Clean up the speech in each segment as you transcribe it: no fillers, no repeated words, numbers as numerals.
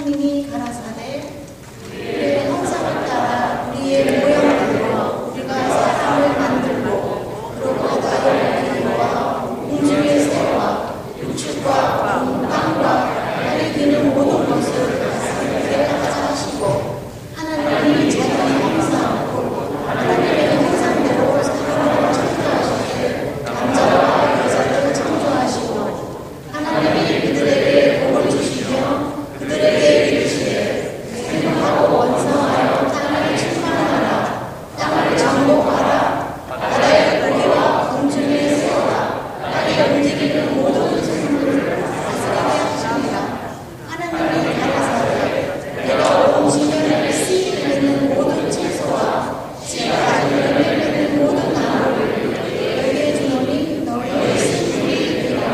하나님이 가라사대 우리의 형상을 따라 우리의 모형대로 우리가 사람을 만들고 그로 바다의 길과 공중의 새와 육축과 땅과 땅에 기는 모든 것을 다스리게 하자 하시고 하나님이 자기 형상으로 하나님의 형상대로 사람을 창조하시되 남자와 여자를 창조하시고 하나님이 그들에게 복을 주시며 그들에게 이르시되 생육하고 번성하여 땅을 충만하라 땅을 정복하라 바다의 고기와 공중의 새와 땅에 움직이는 모든 생물을 다스리게 하십니다. 하나님이 가라사대 내가 온 지면을 씨를 맺는 모든 채소와 씨가 가지는 맺는 모든 나무를 너희에게 주노니 너희의 생물이 되리라.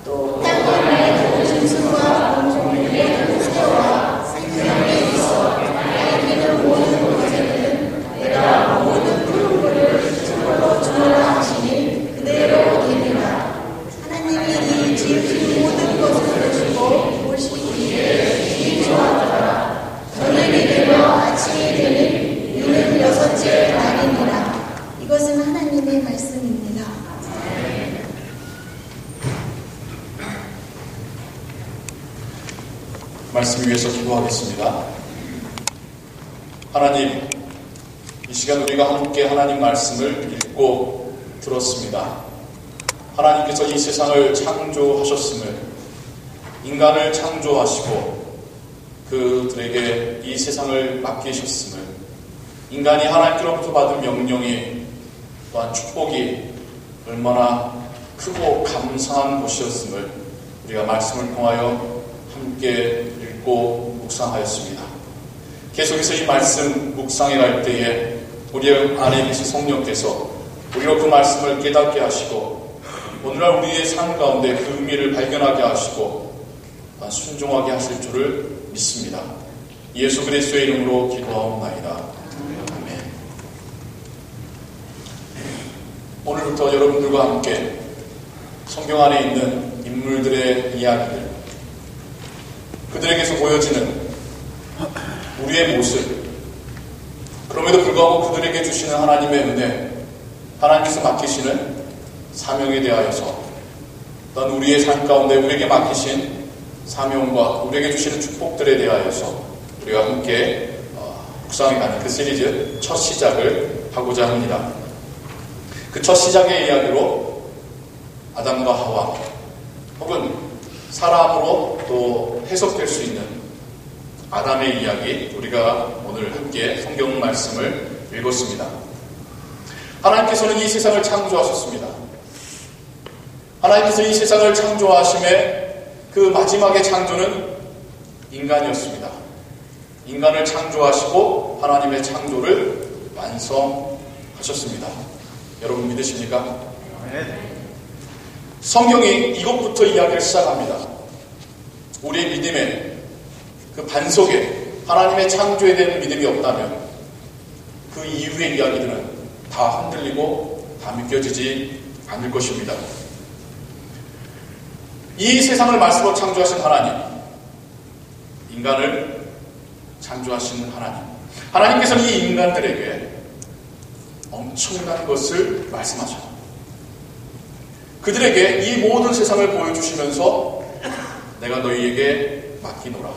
또 땅에 맺는 짐승과 공중의 모든 새와 생명에 있어 땅에 기는 모든 것에는 내가 모든 푸른 물을 증거로 주노라 하시니 그대로 되리라. 하나님이 이 지으신 모든 것을 보시고 보시기에 이 좋았더라. 저녁이 되며 아침이 되니 이는 여섯째 날이니라. 이것은 하나님의 말씀입니다. 말씀 위해서 기도하겠습니다. 하나님, 이 시간 우리가 함께 하나님 말씀을 읽고 들었습니다. 하나님께서 이 세상을 창조하셨음을, 인간을 창조하시고 그들에게 이 세상을 맡기셨음을, 인간이 하나님께로부터 받은 명령이 또한 축복이 얼마나 크고 감사한 것이었음을 우리가 말씀을 통하여 함께 읽고 묵상하였습니다. 계속해서 이 말씀 묵상해 갈 때에 우리 안에 계신 성령께서 우리로 그 말씀을 깨닫게 하시고 오늘날 우리의 삶 가운데 그 의미를 발견하게 하시고 순종하게 하실 줄을 믿습니다. 예수 그리스도의 이름으로 기도하옵나이다. 아멘. 오늘부터 여러분들과 함께 성경 안에 있는 인물들의 이야기들, 그들에게서 보여지는 우리의 모습, 그럼에도 불구하고 그들에게 주시는 하나님의 은혜, 하나님께서 맡기시는 사명에 대하여서 또한 우리의 삶 가운데 우리에게 맡기신 사명과 우리에게 주시는 축복들에 대하여서 우리가 함께 묵상해가는 그 시리즈 첫 시작을 하고자 합니다. 그 첫 시작의 이야기로 아담과 하와 혹은 사람으로 또 해석될 수 있는 아담의 이야기, 우리가 오늘 함께 성경 말씀을 읽었습니다. 하나님께서는 이 세상을 창조하셨습니다. 하나님께서 이 세상을 창조하심에 그 마지막의 창조는 인간이었습니다. 인간을 창조하시고 하나님의 창조를 완성하셨습니다. 여러분 믿으십니까? 성경이 이것부터 이야기를 시작합니다. 우리의 믿음의 그 반석에 하나님의 창조에 대한 믿음이 없다면 그 이후의 이야기들은 다 흔들리고 다 믿겨지지 않을 것입니다. 이 세상을 말씀으로 창조하신 하나님, 인간을 창조하신 하나님, 하나님께서는 이 인간들에게 엄청난 것을 말씀하셔요. 그들에게 이 모든 세상을 보여주시면서 내가 너희에게 맡기노라.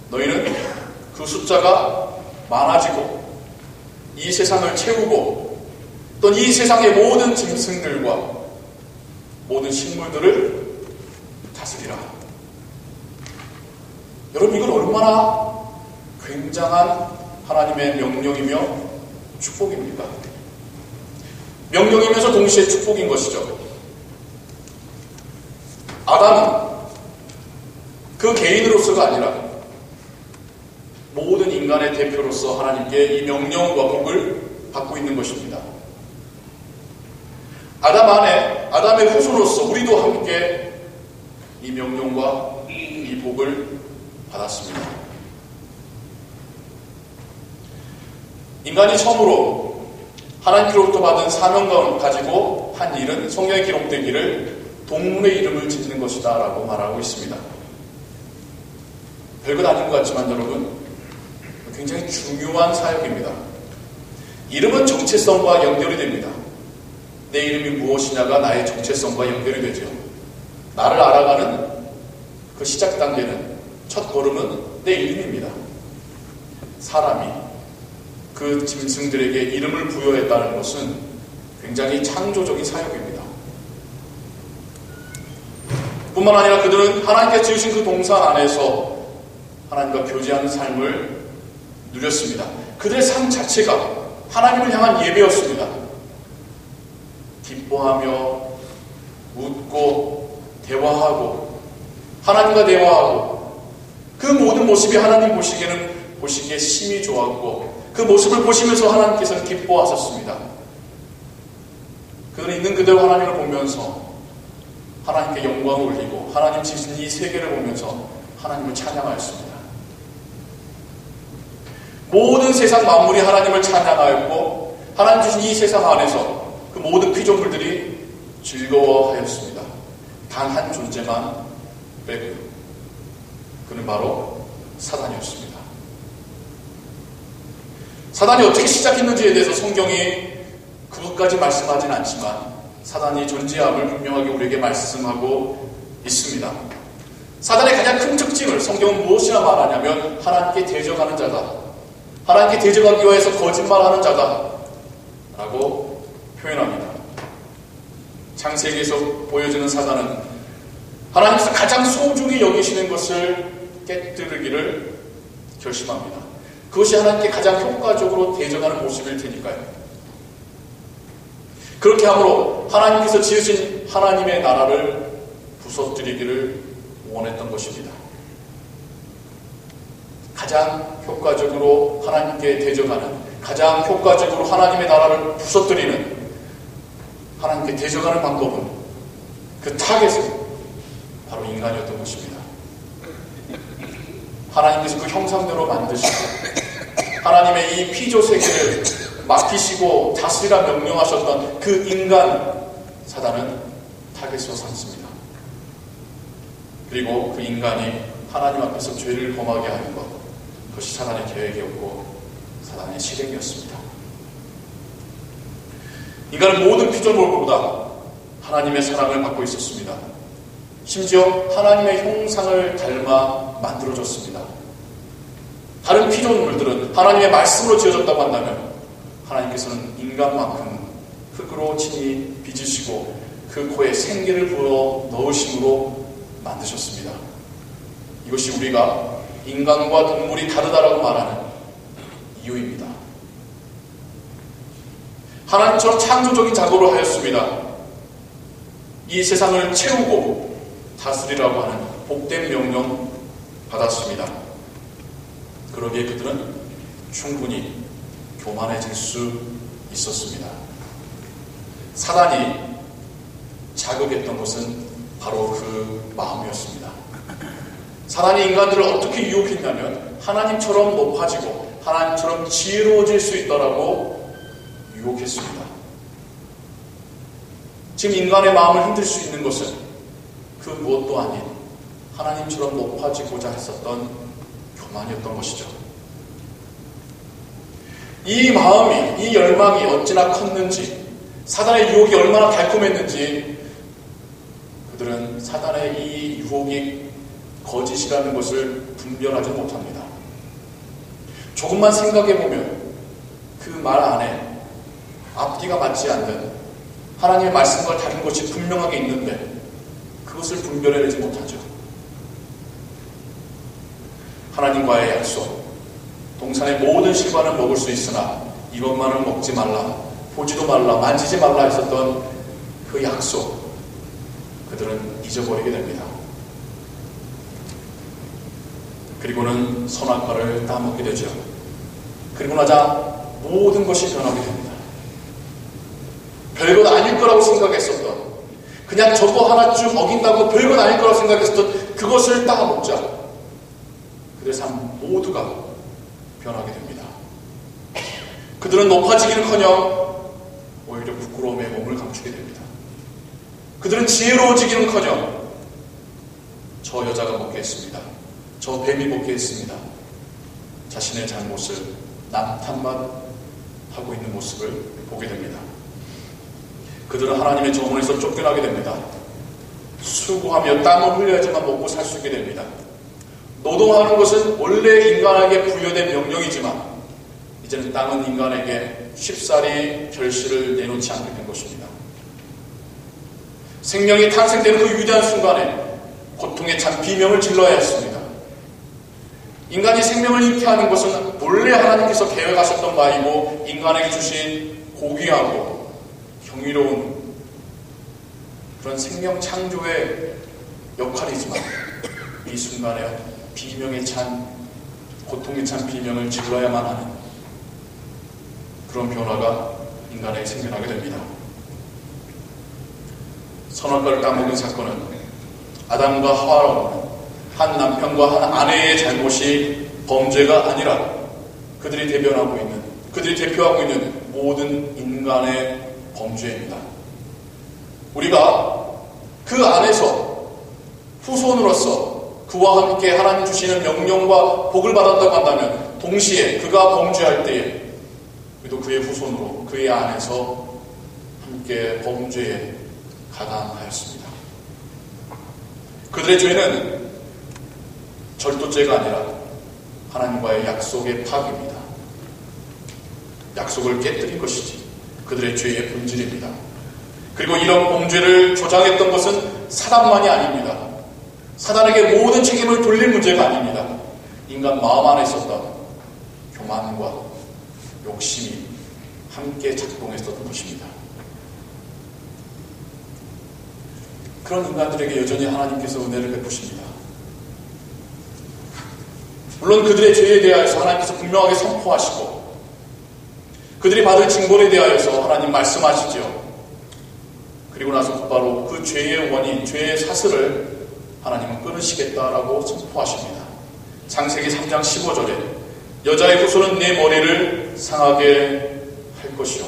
너희는 그 숫자가 많아지고 이 세상을 채우고 또 이 세상의 모든 짐승들과 모든 식물들을 다스리라. 여러분, 이건 얼마나 굉장한 하나님의 명령이며 축복입니까? 명령이면서 동시에 축복인 것이죠. 아담은 그 개인으로서가 아니라 모든 인간의 대표로서 하나님께 이 명령과 복을 받고 있는 것입니다. 아담 안에 아담의 후손으로서 우리도 함께 이 명령과 이 복을 받았습니다. 인간이 처음으로 하나님께로부터 받은 사명감을 가지고 한 일은 성경에 기록되기를 동물의 이름을 짓는 것이다 라고 말하고 있습니다. 별것 아닌 것 같지만 여러분, 굉장히 중요한 사역입니다. 이름은 정체성과 연결이 됩니다. 내 이름이 무엇이냐가 나의 정체성과 연결이 되죠. 나를 알아가는 그 시작 단계는, 첫 걸음은 내 이름입니다. 사람이 그 짐승들에게 이름을 부여했다는 것은 굉장히 창조적인 사역입니다. 뿐만 아니라 그들은 하나님께서 지으신 그 동산 안에서 하나님과 교제하는 삶을 누렸습니다. 그들의 삶 자체가 하나님을 향한 예배였습니다. 기뻐하며 웃고 대화하고 하나님과 대화하고 그 모든 모습이 하나님 보시기에 심히 좋았고 그 모습을 보시면서 하나님께서는 기뻐하셨습니다. 그들은 있는 그대로 하나님을 보면서 하나님께 영광을 올리고 하나님 지으신 이 세계를 보면서 하나님을 찬양하였습니다. 모든 세상 만물이 하나님을 찬양하였고 하나님 주신 이 세상 안에서 그 모든 피조물들이 즐거워하였습니다. 단 한 존재만 빼고요. 그는 바로 사단이었습니다. 사단이 어떻게 시작했는지에 대해서 성경이 그것까지 말씀하진 않지만 사단이 존재함을 분명하게 우리에게 말씀하고 있습니다. 사단의 가장 큰 특징을 성경은 무엇이라 말하냐면 하나님께 대적하는 자다. 하나님께 대적하기 위해서 거짓말하는 자다. 라고 표현합니다. 창세기에서 보여주는 사단은 하나님께서 가장 소중히 여기시는 것을 깨뜨리기를 결심합니다. 그것이 하나님께 가장 효과적으로 대적하는 모습일 테니까요. 그렇게 함으로 하나님께서 지으신 하나님의 나라를 부서뜨리기를 원했던 것입니다. 가장 효과적으로 하나님께 대적하는, 가장 효과적으로 하나님의 나라를 부서뜨리는, 하나님께 대적하는 방법은, 그 타겟은 바로 인간이었던 것입니다. 하나님께서 그 형상대로 만드시고 하나님의 이 피조 세계를 맡기시고 다스리라 명령하셨던 그 인간 사단은 타겟으로 삼습니다. 그리고 그 인간이 하나님 앞에서 죄를 범하게 하는 것, 그것이 사단의 계획이었고 사단의 실행이었습니다. 인간은 모든 피조물보다 하나님의 사랑을 받고 있었습니다. 심지어 하나님의 형상을 닮아 만들어졌습니다. 다른 피조물들은 하나님의 말씀으로 지어졌다고 한다면 하나님께서는 인간만큼 흙으로 친히 빚으시고 그 코에 생기를 부어 넣으심으로 만드셨습니다. 이것이 우리가 인간과 동물이 다르다라고 말하는 이유입니다. 하나님처럼 창조적인 작업을 하였습니다. 이 세상을 채우고 다스리라고 하는 복된 명령 받았습니다. 그러기에 그들은 충분히 교만해질 수 있었습니다. 사단이 자극했던 것은 바로 그 마음이었습니다. 사단이 인간들을 어떻게 유혹했냐면 하나님처럼 높아지고 하나님처럼 지혜로워질 수 있다라고 유혹했습니다. 지금 인간의 마음을 흔들 수 있는 것은 그 무엇도 아닌 하나님처럼 높아지고자 했었던 교만이었던 것이죠. 이 마음이, 이 열망이 어찌나 컸는지, 사단의 유혹이 얼마나 달콤했는지 그들은 사단의 이 유혹이 거짓이라는 것을 분별하지 못합니다. 조금만 생각해보면 그 말 안에 앞뒤가 맞지 않는 하나님의 말씀과 다른 것이 분명하게 있는데 그것을 분별해내지 못하죠. 하나님과의 약속, 동산의 모든 실과는 먹을 수 있으나 이것만은 먹지 말라, 보지도 말라, 만지지 말라 했었던 그 약속, 그들은 잊어버리게 됩니다. 그리고는 선악과를 따먹게 되죠. 그리고 나자 모든 것이 변하게 됩니다. 별것 아닐 거라고 생각했었던, 그냥 저거 하나쯤 어긴다고 별것 아닐 거라고 생각했었던 그것을 따먹자. 그들의 삶 모두가 변하게 됩니다. 그들은 높아지기는커녕 오히려 부끄러움에 몸을 감추게 됩니다. 그들은 지혜로워지기는커녕 저 여자가 먹겠습니다, 저 뱀이 복귀했습니다. 자신의 잘못을 남탓만 하고 있는 모습을 보게 됩니다. 그들은 하나님의 정원에서 쫓겨나게 됩니다. 수고하며 땀을 흘려야지만 먹고 살 수 있게 됩니다. 노동하는 것은 원래 인간에게 부여된 명령이지만 이제는 땅은 인간에게 쉽사리 결실을 내놓지 않게 된 것입니다. 생명이 탄생되는 그 위대한 순간에 고통에 찬 비명을 질러야 했습니다. 인간이 생명을 잉태하는 것은 본래 하나님께서 계획하셨던 바이고 인간에게 주신 고귀하고 경이로운 그런 생명 창조의 역할이지만 이 순간에 비명에 찬, 고통에 찬 비명을 질러야만 하는 그런 변화가 인간에게 생겨나게 됩니다. 선악과를 따먹은 사건은 아담과 하와라는 한 남편과 한 아내의 잘못이 범죄가 아니라 그들이 대표하고 있는 모든 인간의 범죄입니다. 우리가 그 안에서 후손으로서 그와 함께 하나님 주시는 명령과 복을 받았다고 한다면 동시에 그가 범죄할 때에 우리도 그의 후손으로 그의 안에서 함께 범죄에 가담하였습니다. 그들의 죄는 절도죄가 아니라 하나님과의 약속의 파괴입니다. 약속을 깨뜨린 것이지 그들의 죄의 본질입니다. 그리고 이런 범죄를 조장했던 것은 사단만이 아닙니다. 사단에게 모든 책임을 돌릴 문제가 아닙니다. 인간 마음 안에 있었던 교만과 욕심이 함께 작동했었던 것입니다. 그런 인간들에게 여전히 하나님께서 은혜를 베푸십니다. 물론 그들의 죄에 대하여서 하나님께서 분명하게 선포하시고 그들이 받을 징벌에 대하여서 하나님 말씀하시죠. 그리고 나서 곧바로 그 죄의 원인, 죄의 사슬을 하나님은 끊으시겠다라고 선포하십니다. 창세기 3장 15절에 여자의 후손은 내 머리를 상하게 할 것이요.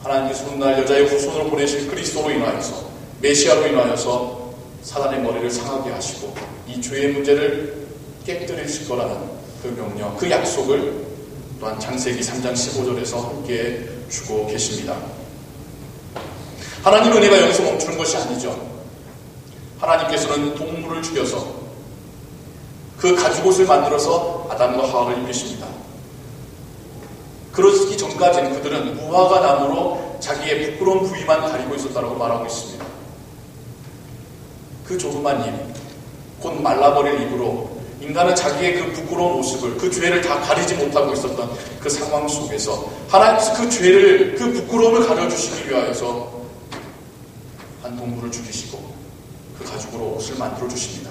하나님께서 훗날 여자의 후손으로 보내실 그리스도로 인하여서 메시아로 인하여서 사단의 머리를 상하게 하시고 이 죄의 문제를 깨뜨리실 거라는 그 명령, 그 약속을 또한 창세기 3장 15절에서 함께 주고 계십니다. 하나님의 은혜가 여기서 멈추는 것이 아니죠. 하나님께서는 동물을 죽여서 그 가죽옷을 만들어서 아담과 하와를 입히십니다. 그러기 전까지는 그들은 무화과 나무로 자기의 부끄러운 부위만 가리고 있었다고 말하고 있습니다. 그 조그만 입, 곧 말라버릴 입으로 인간은 자기의 그 부끄러운 모습을, 그 죄를 다 가리지 못하고 있었던 그 상황 속에서 하나님께서 그 죄를, 그 부끄러움을 가려주시기 위하여서 한 동물을 죽이시고 그 가죽으로 옷을 만들어 주십니다.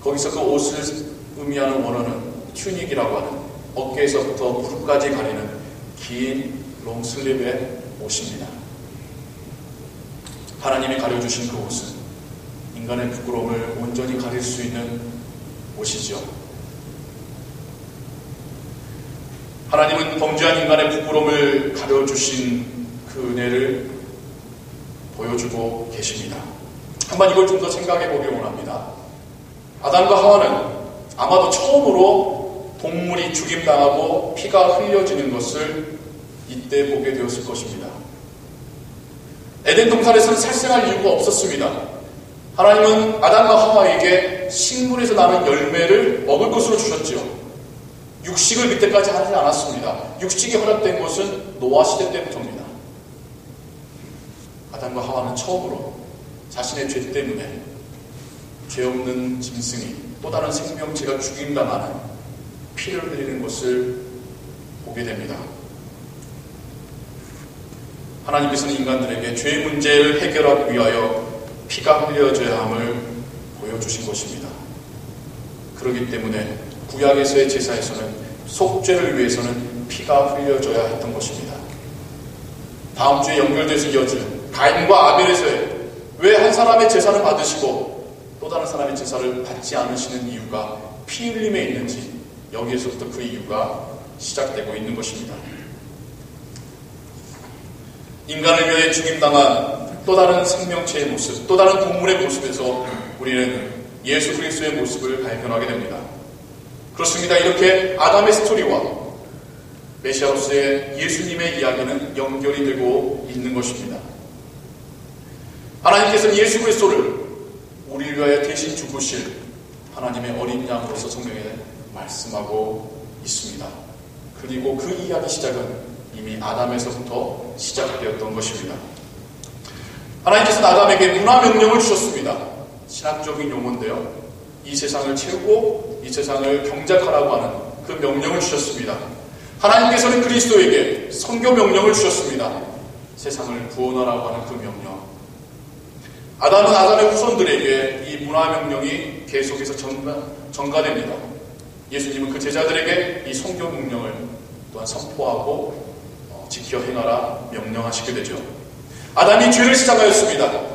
거기서 그 옷을 의미하는 원어는 튜닉이라고 하는 어깨에서부터 무릎까지 가리는 긴 롱슬립의 옷입니다. 하나님이 가려주신 그 옷은 인간의 부끄러움을 온전히 가릴 수 있는 옷이죠. 하나님은 범죄한 인간의 부끄러움을 가려주신 그 은혜를 보여주고 계십니다. 한번 이걸 좀 더 생각해 보기 원합니다. 아담과 하와는 아마도 처음으로 동물이 죽임당하고 피가 흘려지는 것을 이때 보게 되었을 것입니다. 에덴 동산에서는 살생할 이유가 없었습니다. 하나님은 아담과 하와에게 식물에서 나는 열매를 먹을 것으로 주셨지요. 육식을 그때까지 하지 않았습니다. 육식이 허락된 것은 노아 시대 때부터입니다. 아담과 하와는 처음으로 자신의 죄 때문에 죄 없는 짐승이 또 다른 생명체가 죽임당하는 피를 흘리는 것을 보게 됩니다. 하나님께서는 인간들에게 죄의 문제를 해결하기 위하여 피가 흘려져야 함을 보여주신 것입니다. 그렇기 때문에 구약에서의 제사에서는 속죄를 위해서는 피가 흘려져야 했던 것입니다. 다음 주에 연결돼서 이어질 가인과 아벨에서의 왜 한 사람의 제사를 받으시고 또 다른 사람의 제사를 받지 않으시는 이유가 피 흘림에 있는지 여기에서부터 그 이유가 시작되고 있는 것입니다. 인간을 위해 죽임당한 또 다른 생명체의 모습, 또 다른 동물의 모습에서 우리는 예수 그리스도의 모습을 발견하게 됩니다. 그렇습니다. 이렇게 아담의 스토리와 메시아로서의 예수님의 이야기는 연결이 되고 있는 것입니다. 하나님께서는 예수 그리스도를 우리를 위하여 대신 죽으실 하나님의 어린 양으로서 성경에 말씀하고 있습니다. 그리고 그 이야기 시작은 이미 아담에서부터 시작되었던 것입니다. 하나님께서는 아담에게 문화명령을 주셨습니다. 신학적인 용어인데요. 이 세상을 채우고 이 세상을 경작하라고 하는 그 명령을 주셨습니다. 하나님께서는 그리스도에게 선교 명령을 주셨습니다. 세상을 구원하라고 하는 그 명령. 아담은 아담의 후손들에게 이 문화명령이 계속해서 전가됩니다. 예수님은 그 제자들에게 이 선교 명령을 또한 선포하고 지켜 행하라 명령하시게 되죠. 아담이 죄를 시작하였습니다.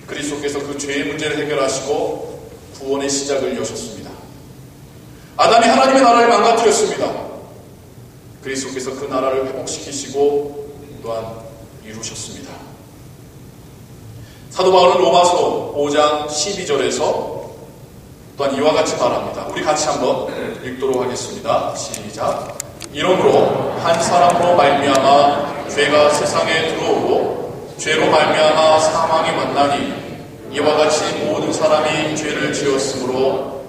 그리스도께서 그 죄의 문제를 해결하시고 구원의 시작을 여셨습니다. 아담이 하나님의 나라를 망가뜨렸습니다. 그리스도께서 그 나라를 회복시키시고 또한 이루셨습니다. 사도 바울은 로마서 5장 12절에서 또한 이와 같이 말합니다. 우리 같이 한번 읽도록 하겠습니다. 시작. 이러므로 한 사람으로 말미암아 죄가 세상에 들어오고 죄로 말미암아 사망이 만나니 이와 같이 모든 사람이 죄를 지었으므로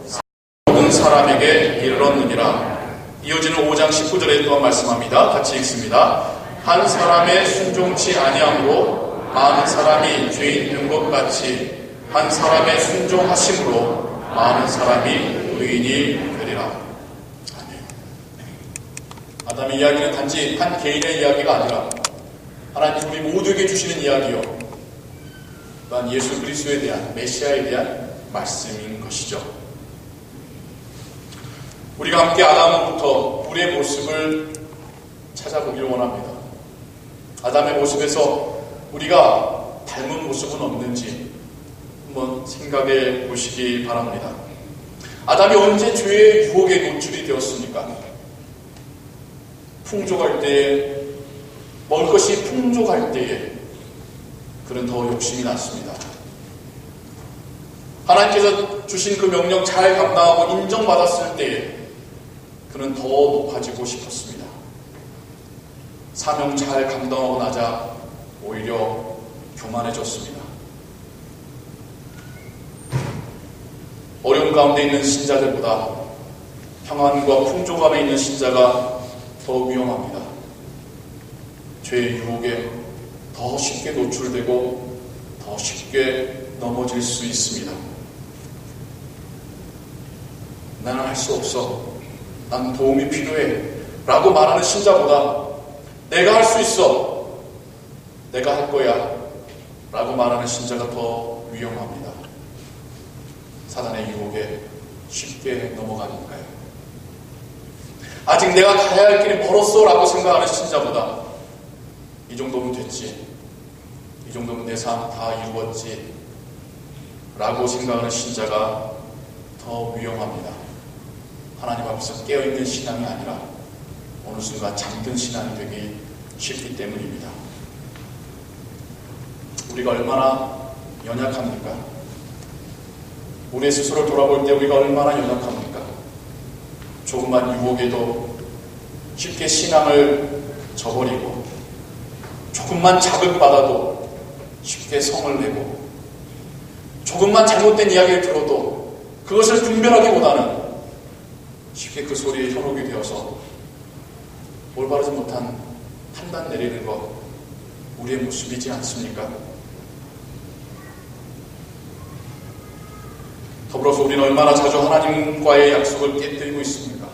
모든 사람에게 이르렀느니라. 이어지는 5장 19절에 또한 말씀합니다. 같이 읽습니다. 한 사람의 순종치 아니함으로 많은 사람이 죄인 된 것 같이 한 사람의 순종하심으로 많은 사람이 의인이 되리라. 아멘. 아담의 이야기는 단지 한 개인의 이야기가 아니라 하나님 우리 모두에게 주시는 이야기요, 또한 예수 그리스도에 대한 메시아에 대한 말씀인 것이죠. 우리가 함께 아담으로부터 우리의 모습을 찾아보기를 원합니다. 아담의 모습에서 우리가 닮은 모습은 없는지 한번 생각해 보시기 바랍니다. 아담이 언제 죄의 유혹에 노출이 되었습니까? 풍족할 때에, 먹을 것이 풍족할 때에 그는 더 욕심이 났습니다. 하나님께서 주신 그 명령 잘 감당하고 인정받았을 때에 그는 더 높아지고 싶었습니다. 사명 잘 감당하고 나자 오히려 교만해졌습니다. 어려움 가운데 있는 신자들보다 평안과 풍족함에 있는 신자가 더 위험합니다. 죄의 유혹에 더 쉽게 노출되고 더 쉽게 넘어질 수 있습니다. 나는 할 수 없어, 난 도움이 필요해 라고 말하는 신자보다 내가 할 수 있어, 내가 할 거야 라고 말하는 신자가 더 위험합니다. 사단의 유혹에 쉽게 넘어가니까요. 아직 내가 가야 할 길이 멀었어 라고 생각하는 신자보다 이 정도면 됐지, 이 정도면 내 삶 다 이루었지 라고 생각하는 신자가 더 위험합니다. 하나님 앞에서 깨어있는 신앙이 아니라 어느 순간 잠든 신앙이 되기 쉽기 때문입니다. 우리가 얼마나 연약합니까? 우리 스스로를 돌아볼 때 우리가 얼마나 연약합니까? 조금만 유혹에도 쉽게 신앙을 저버리고, 조금만 자극받아도 쉽게 성을 내고, 조금만 잘못된 이야기를 들어도 그것을 분별하기보다는 쉽게 그 소리에 현혹이 되어서 올바르지 못한 판단 내리는 것, 우리의 모습이지 않습니까? 더불어서 우리는 얼마나 자주 하나님과의 약속을 깨뜨리고 있습니까?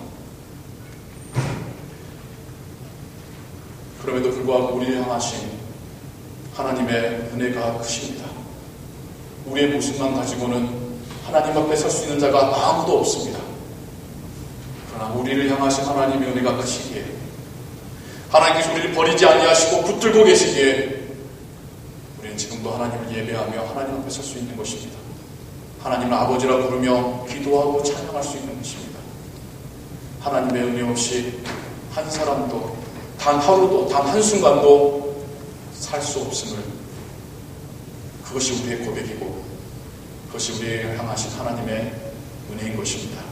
그럼에도 불구하고 우리를 향하신 하나님의 은혜가 크십니다. 우리의 모습만 가지고는 하나님 앞에 설 수 있는 자가 아무도 없습니다. 그러나 우리를 향하신 하나님의 은혜가 크시기에, 하나님께서 우리를 버리지 아니하시고 붙들고 계시기에 우리는 지금도 하나님을 예배하며 하나님 앞에 설 수 있는 것입니다. 하나님을 아버지라 부르며 기도하고 찬양할 수 있는 것입니다. 하나님의 은혜 없이 한 사람도, 단 하루도, 단 한순간도 살 수 없음을, 그것이 우리의 고백이고 그것이 우리를 향하신 하나님의 은혜인 것입니다.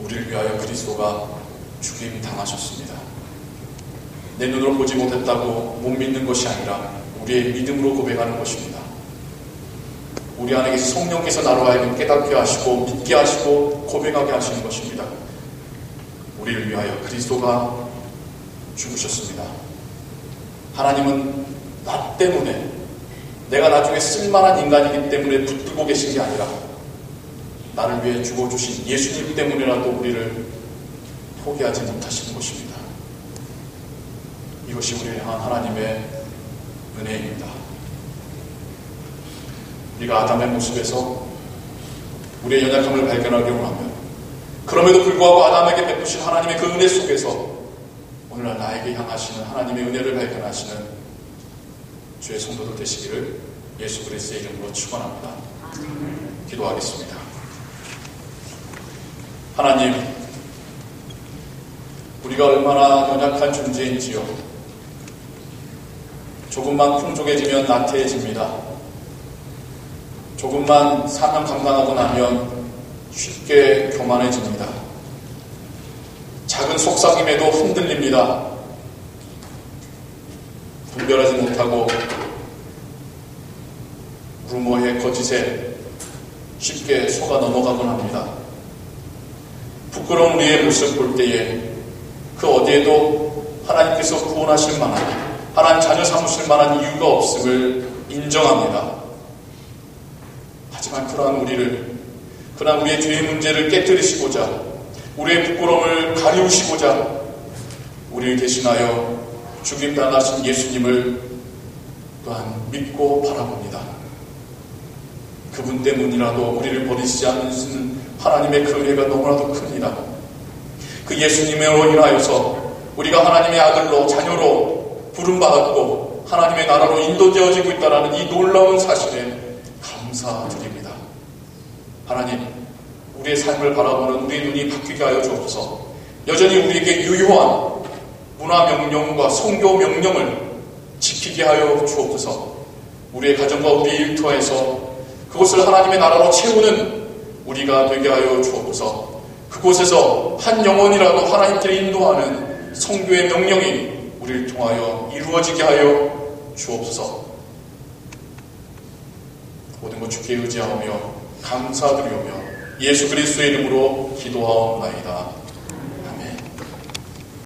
우리를 위하여 그리스도가 죽임 당하셨습니다. 내 눈으로 보지 못했다고 못 믿는 것이 아니라 우리의 믿음으로 고백하는 것입니다. 우리 안에 계신 성령께서 나로 하여금 깨닫게 하시고 믿게 하시고 고백하게 하시는 것입니다. 우리를 위하여 그리스도가 죽으셨습니다. 하나님은 나 때문에, 내가 나중에 쓸만한 인간이기 때문에 붙들고 계신 게 아니라 나를 위해 죽어주신 예수님 때문이라도 우리를 포기하지 못하시는 것입니다. 이것이 우리를 향한 하나님의 은혜입니다. 우리가 아담의 모습에서 우리의 연약함을 발견하려고 하면, 그럼에도 불구하고 아담에게 베푸신 하나님의 그 은혜 속에서 오늘날 나에게 향하시는 하나님의 은혜를 발견하시는 주의 성도들 되시기를 예수 그리스도의 이름으로 축원합니다. 기도하겠습니다. 하나님, 우리가 얼마나 연약한 존재인지요. 조금만 풍족해지면 나태해집니다. 조금만 사명 감당하고 나면 쉽게 교만해집니다. 작은 속삭임에도 흔들립니다. 분별하지 못하고 루머의 거짓에 쉽게 속아 넘어가곤 합니다. 부끄러운 우리의 모습 볼 때에 그 어디에도 하나님께서 구원하실 만한, 하나님 자녀 삼으실 만한 이유가 없음을 인정합니다. 하지만 그러한 우리의 죄의 문제를 깨뜨리시고자, 우리의 부끄러움을 가리우시고자 우리를 대신하여 죽임당하신 예수님을 또한 믿고 바라봅니다. 그분 때문이라도 우리를 버리시지 않으시는 하나님의 그 은혜가 너무나도 큽니다. 그 예수님으로 인하여서 우리가 하나님의 아들로, 자녀로 부름받았고 하나님의 나라로 인도되어지고 있다는 이 놀라운 사실에 감사드립니다. 하나님, 우리의 삶을 바라보는 우리의 눈이 바뀌게 하여 주옵소서. 여전히 우리에게 유효한 문화 명령과 성교 명령을 지키게 하여 주옵소서. 우리의 가정과 우리의 일터에서 그곳을 하나님의 나라로 채우는 우리가 되게 하여 주옵소서. 그곳에서 한 영혼이라도 하나님께로 인도하는 성교의 명령이 우리를 통하여 이루어지게 하여 주옵소서. 모든 것 주께 의지하며 감사드리오며 예수 그리스도의 이름으로 기도하옵나이다.